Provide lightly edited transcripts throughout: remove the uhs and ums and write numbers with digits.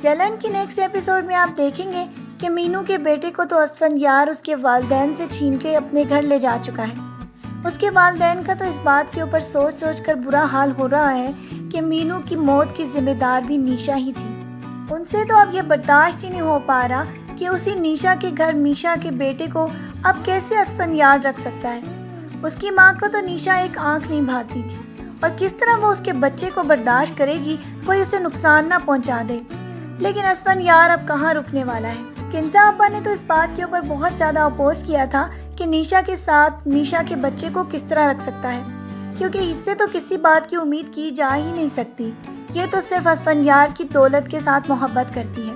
چلن کی next episode میں آپ دیکھیں گے کہ مینو کے بیٹے کو تو اسفندیار اس کے والدین سے چھین کے اپنے گھر لے جا چکا ہے۔ اس کے والدین کا تو اس بات کے اوپر سوچ سوچ کر برا حال ہو رہا ہے کہ مینو کی موت کی ذمہ دار بھی نیشا ہی تھی۔ ان سے تو اب یہ برداشت ہی نہیں ہو پا رہا کہ اسی نیشا کے گھر میشا کے بیٹے کو اب کیسے اسفندیار رکھ سکتا ہے۔ اس کی ماں کو تو نیشا ایک آنکھ نہیں بھاتی تھی، اور کس طرح وہ اس کے بچے کو برداشت کرے گی کوئی اسے نقصان نہ پہنچا دے۔ لیکن اسفندیار اب کہاں رکنے والا ہے۔ کنزا ابا نے تو اس بات کے اوپر بہت زیادہ اپوز کیا تھا کہ نیشا کے ساتھ میشا کے بچے کو کس طرح رکھ سکتا ہے، کیونکہ اس سے تو کسی بات کی امید کی جا ہی نہیں سکتی۔ یہ تو صرف اسفندیار کی دولت کے ساتھ محبت کرتی ہے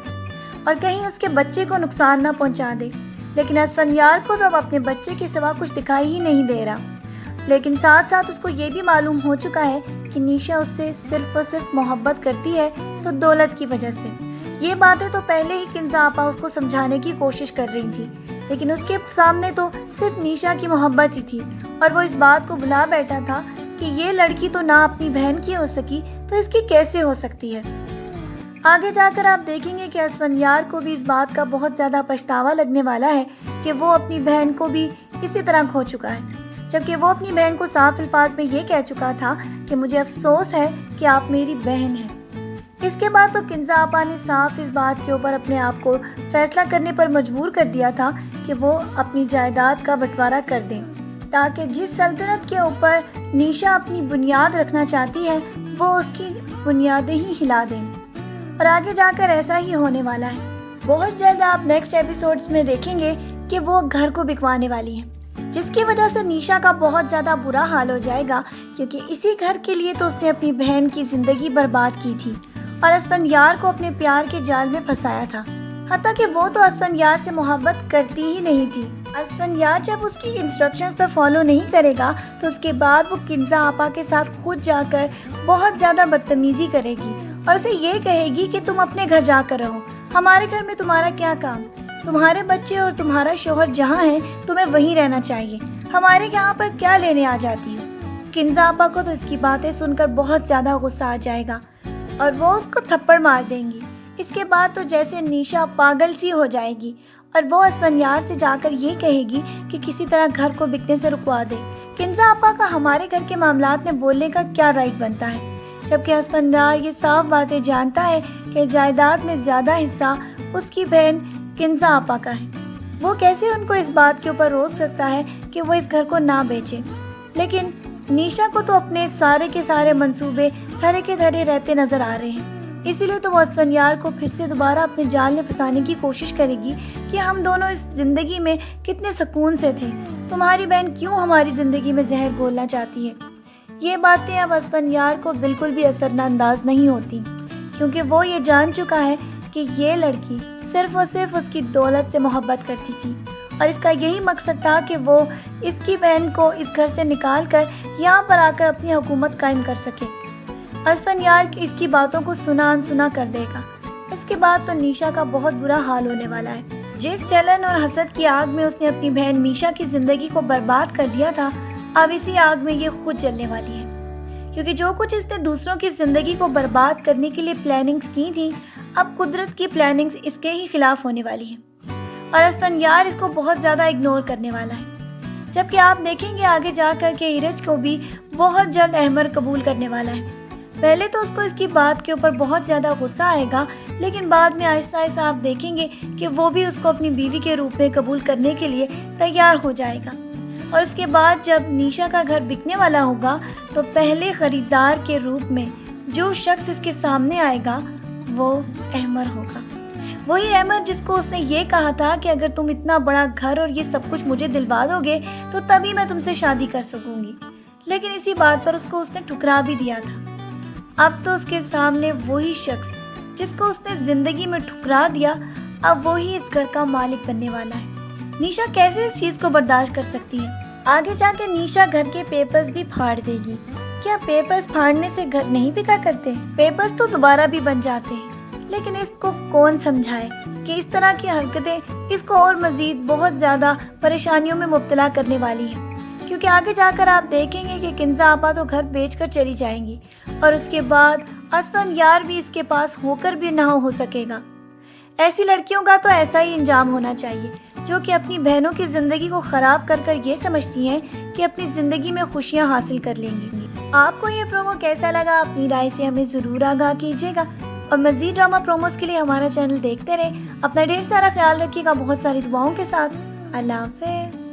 اور کہیں اس کے بچے کو نقصان نہ پہنچا دے۔ لیکن اسفندیار کو تو اب اپنے بچے کے سوا کچھ دکھائی ہی نہیں دے رہا۔ لیکن ساتھ ساتھ اس کو یہ بھی معلوم ہو چکا ہے کہ نیشا اس سے صرف اور صرف محبت کرتی ہے تو دولت کی وجہ سے۔ یہ باتیں تو پہلے ہی کنزا آپا اس کو سمجھانے کی کوشش کر رہی تھی، لیکن اس کے سامنے تو صرف نیشا کی محبت ہی تھی، اور وہ اس بات کو بھلا بیٹھا تھا کہ یہ لڑکی تو نہ اپنی بہن کی ہو سکی تو اس کی کیسے ہو سکتی ہے۔ آگے جا کر آپ دیکھیں گے کہ اسفندیار کو بھی اس بات کا بہت زیادہ پچھتاوا لگنے والا ہے کہ وہ اپنی بہن کو بھی اسی طرح کھو چکا ہے، جبکہ وہ اپنی بہن کو صاف الفاظ میں یہ کہہ چکا تھا کہ مجھے افسوس ہے کہ آپ میری بہن ہیں۔ اس کے بعد تو کنزا آپا نے صاف اس بات کے اوپر اپنے آپ کو فیصلہ کرنے پر مجبور کر دیا تھا کہ وہ اپنی جائیداد کا بٹوارہ کر دیں، تاکہ جس سلطنت کے اوپر نیشا اپنی بنیاد رکھنا چاہتی ہے وہ اس کی بنیادیں ہی ہلا دیں، اور آگے جا کر ایسا ہی ہونے والا ہے۔ بہت جلد آپ نیکسٹ ایپیسوڈز میں دیکھیں گے کہ وہ گھر کو بکوانے والی ہے، جس کی وجہ سے نیشا کا بہت زیادہ برا حال ہو جائے گا، کیونکہ اسی گھر کے لیے تو اس نے اپنی بہن کی زندگی برباد کی تھی اور اسفندیار کو اپنے پیار کے جال میں پھنسایا تھا، حتیٰ کہ وہ تو اسفندیار سے محبت کرتی ہی نہیں تھی۔ اسفندیار جب اس کی انسٹرکشنز پر فالو نہیں کرے گا تو اس کے بعد وہ کنزا آپا کے ساتھ خود جا کر بہت زیادہ بدتمیزی کرے گی اور اسے یہ کہے گی کہ تم اپنے گھر جا کر رہو، ہمارے گھر میں تمہارا کیا کام، تمہارے بچے اور تمہارا شوہر جہاں ہیں تمہیں وہیں رہنا چاہیے، ہمارے یہاں پر کیا لینے آ جاتی ہو۔ کنزا آپا کو تو اس کی باتیں سن کر بہت زیادہ غصہ آ جائے گا اور وہ اس کو تھپڑ مار دیں گی۔ اس کے بعد تو جیسے نیشا پاگل سی ہو جائے گی اور وہ اسفندیار سے جا کر یہ کہے گی کہ کسی طرح گھر کو بکنے سے رکوا دے۔ کنزا آپا کا ہمارے گھر کے معاملات میں بولنے کا کیا رائٹ بنتا ہے، جبکہ اسفندیار یہ صاف باتیں جانتا ہے کہ جائیداد میں زیادہ حصہ اس کی بہن کنزا آپا کا ہے۔ وہ کیسے ان کو اس بات کے اوپر روک سکتا ہے کہ وہ اس گھر کو نہ بیچے۔ لیکن نیشا کو تو اپنے سارے کے سارے منصوبے دھرے کے دھرے رہتے نظر آ رہے ہیں، اسی لیے تو وہ اسفندیار کو پھر سے دوبارہ اپنے جال میں پھنسانے کی کوشش کرے گی کہ ہم دونوں اس زندگی میں کتنے سکون سے تھے، تمہاری بہن کیوں ہماری زندگی میں زہر گھولنا چاہتی ہے۔ یہ باتیں اب اسفندیار کو بالکل بھی اثر انداز نہیں ہوتی، کیونکہ وہ یہ جان چکا ہے کہ یہ لڑکی صرف اور صرف اس کی دولت سے محبت کرتی تھی، اور اس کا یہی مقصد تھا کہ وہ اس کی بہن کو اس گھر سے نکال کر یہاں پر آ کر اپنی حکومت قائم کر سکے۔ اسفندیار اس کی باتوں کو سنا انسنا کر دے گا۔ اس کے بعد تو نیشا کا بہت برا حال ہونے والا ہے۔ جس جلن اور حسد کی آگ میں اس نے اپنی بہن میشا کی زندگی کو برباد کر دیا تھا، اب اسی آگ میں یہ خود جلنے والی ہے، کیونکہ جو کچھ اس نے دوسروں کی زندگی کو برباد کرنے کے لیے پلاننگز کی تھی، اب قدرت کی پلاننگز اس کے ہی خلاف ہونے والی ہیں، اور اسفندیار اس کو بہت زیادہ اگنور کرنے والا ہے۔ جبکہ آپ دیکھیں گے آگے جا کر کہ ایرج کو بھی بہت جلد احمر قبول کرنے والا ہے۔ پہلے تو اس کو اس کی بات کے اوپر بہت زیادہ غصہ آئے گا، لیکن بعد میں آہستہ آہستہ آپ دیکھیں گے کہ وہ بھی اس کو اپنی بیوی کے روپ میں قبول کرنے کے لیے تیار ہو جائے گا، اور اس کے بعد جب نیشا کا گھر بکنے والا ہوگا تو پہلے خریدار کے روپ میں جو شخص اس کے سامنے آئے گا وہ احمر ہوگا، وہی احمر جس کو اس نے یہ کہا تھا کہ اگر تم اتنا بڑا گھر اور یہ سب کچھ مجھے دلوا دو گے تو تبھی میں تم سے شادی کر سکوں گی، لیکن اسی بات پر اس کو اس نے ٹھکرا بھی دیا تھا۔ اب تو اس کے سامنے وہی شخص جس کو اس نے زندگی میں ٹھکرا دیا، اب وہی اس گھر کا مالک بننے والا ہے۔ نیشا کیسے اس چیز کو برداشت کر سکتی ہے؟ آگے جا کے نیشا گھر کے پیپرز بھی پھاڑ دے گی۔ کیا پیپرز پھاڑنے سے گھر نہیں بکا کرتے؟ پیپرز تو دوبارہ بھی بن جاتے ہیں، لیکن اس کو کون سمجھائے کہ اس طرح کی حرکتیں اس کو اور مزید بہت زیادہ پریشانیوں میں مبتلا کرنے والی ہیں، کیونکہ آگے جا کر آپ دیکھیں گے کہ کنزا آپا تو گھر بیچ کر چلی جائیں گی، اور اس کے بعد اسفند یار بھی اس کے پاس ہو کر بھی نہ ہو سکے گا۔ ایسی لڑکیوں کا تو ایسا ہی انجام ہونا چاہیے جو کہ اپنی بہنوں کی زندگی کو خراب کر کر یہ سمجھتی ہیں کہ اپنی زندگی میں خوشیاں حاصل کر لیں گی۔ آپ کو یہ پرومو کیسا لگا؟ اپنی رائے سے ہمیں ضرور آگاہ کیجیے گا، اور مزید ڈرامہ پروموز کے لیے ہمارا چینل دیکھتے رہیں۔ اپنا ڈھیر سارا خیال رکھیے گا، بہت ساری دعاؤں کے ساتھ۔ اللہ حافظ۔